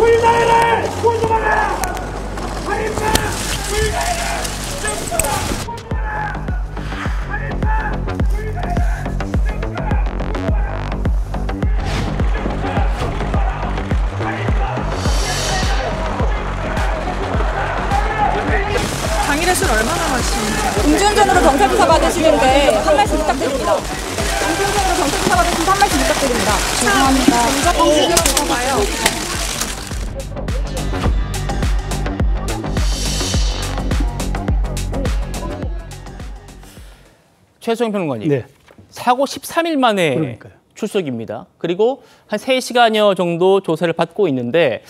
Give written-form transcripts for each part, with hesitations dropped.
불가해를 공정하라! 살인마 불가해를 정처라! 공정하라! 살인마 불가해를 정처라! 당일에 술 얼마나 마시는지. 음주운전으로 경찰 조사 받으시는데 한 말씀 부탁드립니다. 음주운전으로 경찰 조사 받으시는데 한 말씀 부탁드립니다. 죄송합니다. 경찰 조사봐요. 최수영 평론가님, 네. 사고 13일 만에 그러니까요. 출석입니다. 그리고 한 3시간여 정도 조사를 받고 있는데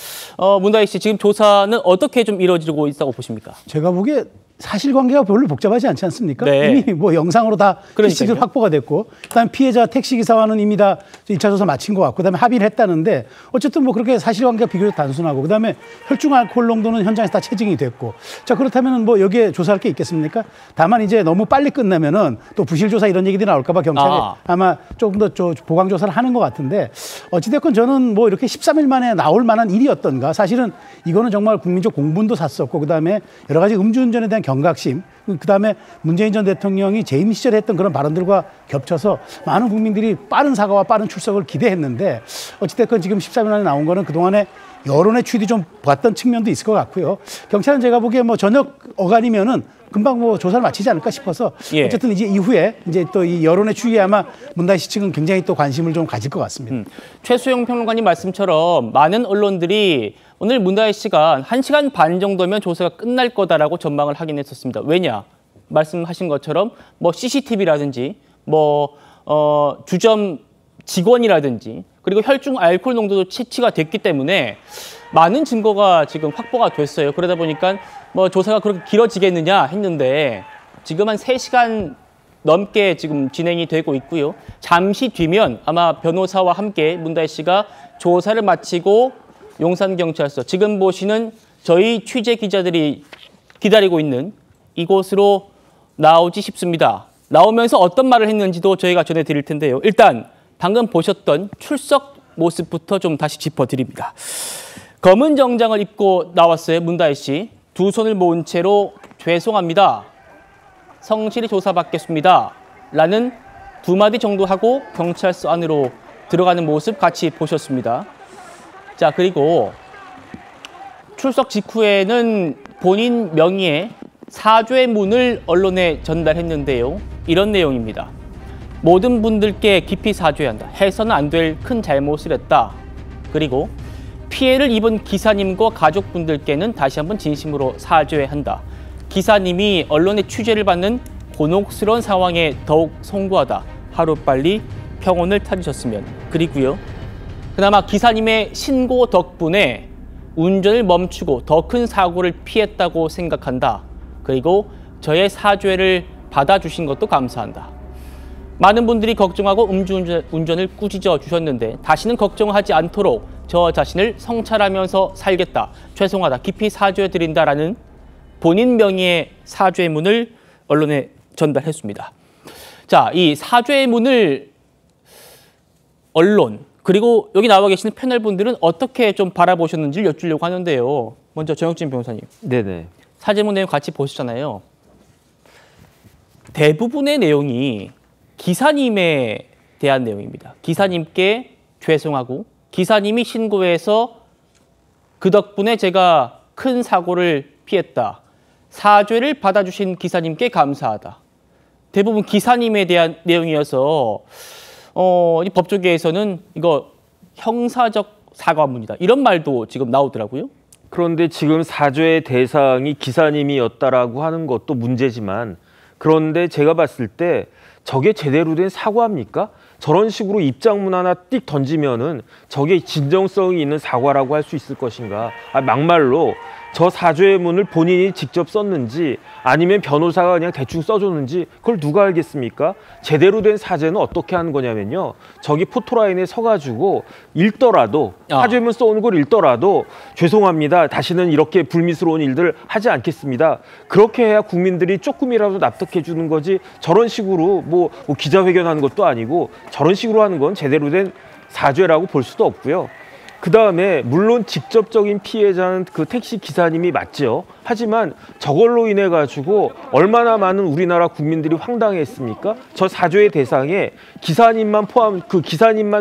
문다희 씨, 지금 조사는 어떻게 좀 이루어지고 있다고 보십니까? 제가 보기에 사실관계가 별로 복잡하지 않지 않습니까? 네. 이미 뭐 영상으로 다 CCTV 확보가 됐고, 그다음에 피해자 택시기사와는 이미 다 2차 조사 마친 것 같고, 그다음에 합의를 했다는데 어쨌든 뭐 그렇게 사실관계가 비교적 단순하고, 그다음에 혈중 알코올 농도는 현장에서 다 체증이 됐고, 자 그렇다면 뭐 여기에 조사할 게 있겠습니까? 다만 이제 너무 빨리 끝나면은 또 부실 조사 이런 얘기들이 나올까 봐 경찰이 아마 조금 더 보강 조사를 하는 것 같은데, 어찌됐건 저는 뭐 이렇게 13일 만에 나올 만한 일이었던가, 사실은 이거는 정말 국민적 공분도 샀었고, 그다음에 여러 가지 음주운전에 대한 경각심, 그다음에 문재인 전 대통령이 재임 시절에 했던 그런 발언들과 겹쳐서 많은 국민들이 빠른 사과와 빠른 출석을 기대했는데, 어찌됐건 지금 13일 만에 나온 거는 그동안에 여론의 추이도 좀 봤던 측면도 있을 것 같고요. 경찰은 제가 보기에 뭐 저녁 어간이면은 금방 뭐 조사를 마치지 않을까 싶어서, 어쨌든 이제 이후에 이제 또 이 여론의 추이에 아마 문다희 씨 측은 굉장히 또 관심을 좀 가질 것 같습니다. 최수영 평론가님 말씀처럼 많은 언론들이 오늘 문다희 씨가 1시간 반 정도면 조사가 끝날 거다라고 전망을 하긴 했었습니다. 왜냐? 말씀하신 것처럼 뭐 CCTV라든지 뭐 주점 직원이라든지 그리고 혈중 알코올 농도도 채취가 됐기 때문에 많은 증거가 지금 확보가 됐어요. 그러다 보니까 뭐 조사가 그렇게 길어지겠느냐 했는데 지금 한 3시간 넘게 지금 진행이 되고 있고요. 잠시 뒤면 아마 변호사와 함께 문다희 씨가 조사를 마치고 용산경찰서, 지금 보시는 저희 취재 기자들이 기다리고 있는 이곳으로 나오지 싶습니다. 나오면서 어떤 말을 했는지도 저희가 전해드릴 텐데요. 일단 방금 보셨던 출석 모습부터 좀 다시 짚어드립니다. 검은 정장을 입고 나왔어요, 문다희 씨. 두 손을 모은 채로 죄송합니다, 성실히 조사받겠습니다 라는 두 마디 정도 하고 경찰서 안으로 들어가는 모습 같이 보셨습니다. 자, 그리고 출석 직후에는 본인 명의의 사죄문을 언론에 전달했는데요. 이런 내용입니다. 모든 분들께 깊이 사죄한다. 해서는 안 될 큰 잘못을 했다. 그리고 피해를 입은 기사님과 가족분들께는 다시 한번 진심으로 사죄한다. 기사님이 언론의 취재를 받는 곤혹스러운 상황에 더욱 송구하다. 하루빨리 평온을 찾으셨으면. 그리고요, 그나마 기사님의 신고 덕분에 운전을 멈추고 더 큰 사고를 피했다고 생각한다. 그리고 저의 사죄를 받아주신 것도 감사한다. 많은 분들이 걱정하고 음주운전을 꾸짖어 주셨는데 다시는 걱정하지 않도록 저 자신을 성찰하면서 살겠다. 죄송하다. 깊이 사죄드린다라는 본인 명의의 사죄문을 언론에 전달했습니다. 자, 이 사죄문을 언론, 그리고 여기 나와 계시는 패널분들은 어떻게 좀 바라보셨는지를 여쭈려고 하는데요. 먼저 정혁진 변호사님. 네네. 사죄문 내용 같이 보시잖아요. 대부분의 내용이 기사님에 대한 내용입니다. 기사님께 죄송하고 기사님이 신고해서 그 덕분에 제가 큰 사고를 피했다. 사죄를 받아주신 기사님께 감사하다. 대부분 기사님에 대한 내용이어서 이 법조계에서는 이거 형사적 사과문이다. 이런 말도 지금 나오더라고요. 그런데 지금 사죄의 대상이 기사님이었다라고 하는 것도 문제지만, 그런데 제가 봤을 때 저게 제대로 된 사과입니까? 저런 식으로 입장문 하나 띡 던지면은 저게 진정성이 있는 사과라고 할 수 있을 것인가? 막말로 저 사죄문을 본인이 직접 썼는지 아니면 변호사가 그냥 대충 써줬는지 그걸 누가 알겠습니까? 제대로 된 사죄는 어떻게 하는 거냐면요, 저기 포토라인에 서가지고 읽더라도, 사죄문 써오는 걸 읽더라도 죄송합니다, 다시는 이렇게 불미스러운 일들 하지 않겠습니다, 그렇게 해야 국민들이 조금이라도 납득해 주는 거지, 저런 식으로 뭐 기자회견하는 것도 아니고 저런 식으로 하는 건 제대로 된 사죄라고 볼 수도 없고요. 그다음에 물론 직접적인 피해자는 그 택시 기사님이 맞죠. 하지만 저걸로 인해 가지고 얼마나 많은 우리나라 국민들이 황당했습니까? 저 사죄의 대상에 기사님만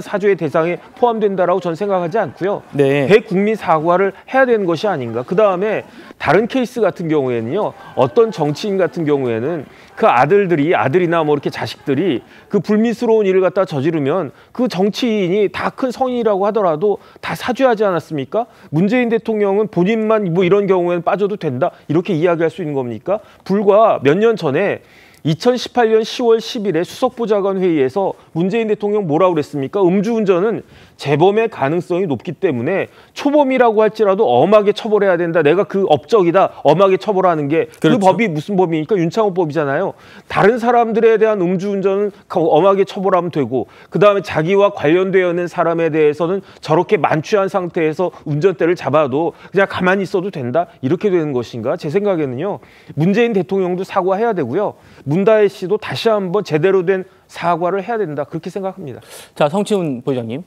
사죄의 대상에 포함된다라고 저는 생각하지 않고요. 네. 대국민 사과를 해야 되는 것이 아닌가. 그다음에 다른 케이스 같은 경우에는요. 어떤 정치인 같은 경우에는 그 아들이나 뭐 이렇게 자식들이 그 불미스러운 일을 갖다 저지르면 그 정치인이 다 큰 성인이라고 하더라도 다 사죄하지 않았습니까? 문재인 대통령은 본인만 뭐 이런 경우에는 빠져도 된다 이렇게 이야기할 수 있는 겁니까? 불과 몇 년 전에 2018년 10월 10일에 수석보좌관 회의에서 문재인 대통령 뭐라고 그랬습니까? 음주운전은 재범의 가능성이 높기 때문에 초범이라고 할지라도 엄하게 처벌해야 된다. 내가 그 업적이다. 엄하게 처벌하는 게 그 그렇죠. 법이 무슨 법입니까? 윤창호법이잖아요. 다른 사람들에 대한 음주운전은 엄하게 처벌하면 되고 그다음에 자기와 관련되어 있는 사람에 대해서는 저렇게 만취한 상태에서 운전대를 잡아도 그냥 가만히 있어도 된다. 이렇게 되는 것인가? 제 생각에는요. 문재인 대통령도 사과해야 되고요. 문다혜 씨도 다시 한번 제대로 된 사과를 해야 된다. 그렇게 생각합니다. 자, 성치훈 부회장님.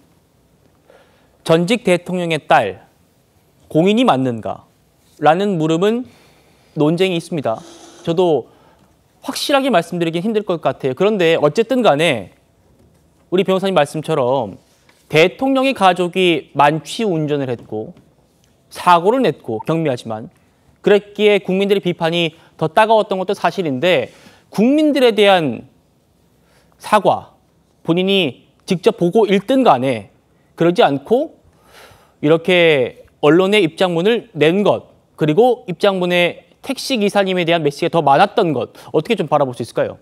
전직 대통령의 딸, 공인이 맞는가? 라는 물음은 논쟁이 있습니다. 저도 확실하게 말씀드리긴 힘들 것 같아요. 그런데 어쨌든 간에 우리 변호사님 말씀처럼 대통령의 가족이 만취 운전을 했고 사고를 냈고 경미하지만 그랬기에 국민들의 비판이 더 따가웠던 것도 사실인데 국민들에 대한 사과, 본인이 직접 보고 읽든 간에 그러지 않고 이렇게 언론의 입장문을 낸 것, 그리고 입장문에 택시 기사님에 대한 메시지가 더 많았던 것, 어떻게 좀 바라볼 수 있을까요?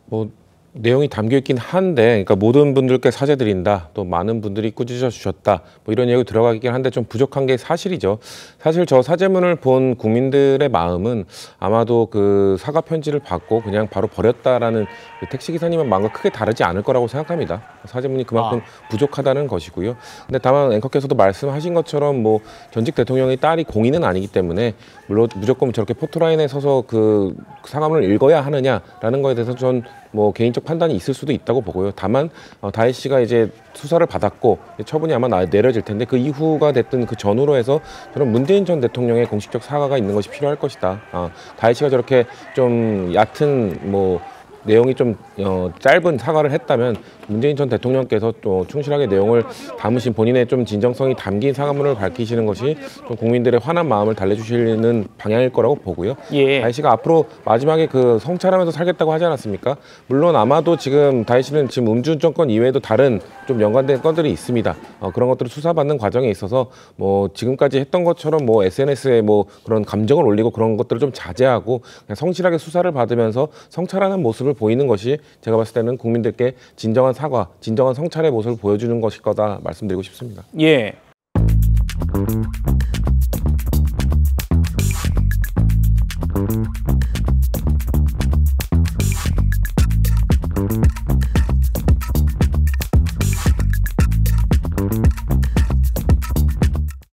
뭐 내용이 담겨 있긴 한데, 그러니까 모든 분들께 사죄드린다, 또 많은 분들이 꾸짖어 주셨다, 뭐 이런 얘기 들어가긴 한데 좀 부족한 게 사실이죠. 사실 저 사죄문을 본 국민들의 마음은 아마도 그 사과 편지를 받고 그냥 바로 버렸다라는 그 택시 기사님의 마음과 크게 다르지 않을 거라고 생각합니다. 사죄문이 그만큼 부족하다는 것이고요. 근데 다만 앵커께서도 말씀하신 것처럼 뭐 전직 대통령의 딸이 공인은 아니기 때문에 물론 무조건 저렇게 포토라인에 서서 그 상황을 읽어야 하느냐라는 거에 대해서 전 뭐 개인적 판단이 있을 수도 있다고 보고요. 다만 다혜 씨가 이제 수사를 받았고 처분이 아마 내려질 텐데 그 이후가 됐든 그 전후로 해서 저는 문재인 전 대통령의 공식적 사과가 있는 것이 필요할 것이다. 다혜 씨가 저렇게 좀 얕은 뭐 내용이 좀 짧은 사과를 했다면 문재인 전 대통령께서 또 충실하게 내용을 담으신 본인의 좀 진정성이 담긴 사과문을 밝히시는 것이 좀 국민들의 환한 마음을 달래주시는 방향일 거라고 보고요. 예. 다혜 씨가 앞으로 마지막에 그 성찰하면서 살겠다고 하지 않았습니까? 물론 아마도 지금 다혜 씨는 지금 음주운전 건 이외에도 다른 좀 연관된 건들이 있습니다. 그런 것들을 수사받는 과정에 있어서 뭐 지금까지 했던 것처럼 뭐 SNS에 뭐 그런 감정을 올리고 그런 것들을 좀 자제하고 그냥 성실하게 수사를 받으면서 성찰하는 모습을 보이는 것이 제가 봤을 때는 국민들께 진정한 사과, 진정한 성찰의 모습을 보여주는 것일 거다 말씀드리고 싶습니다. 예.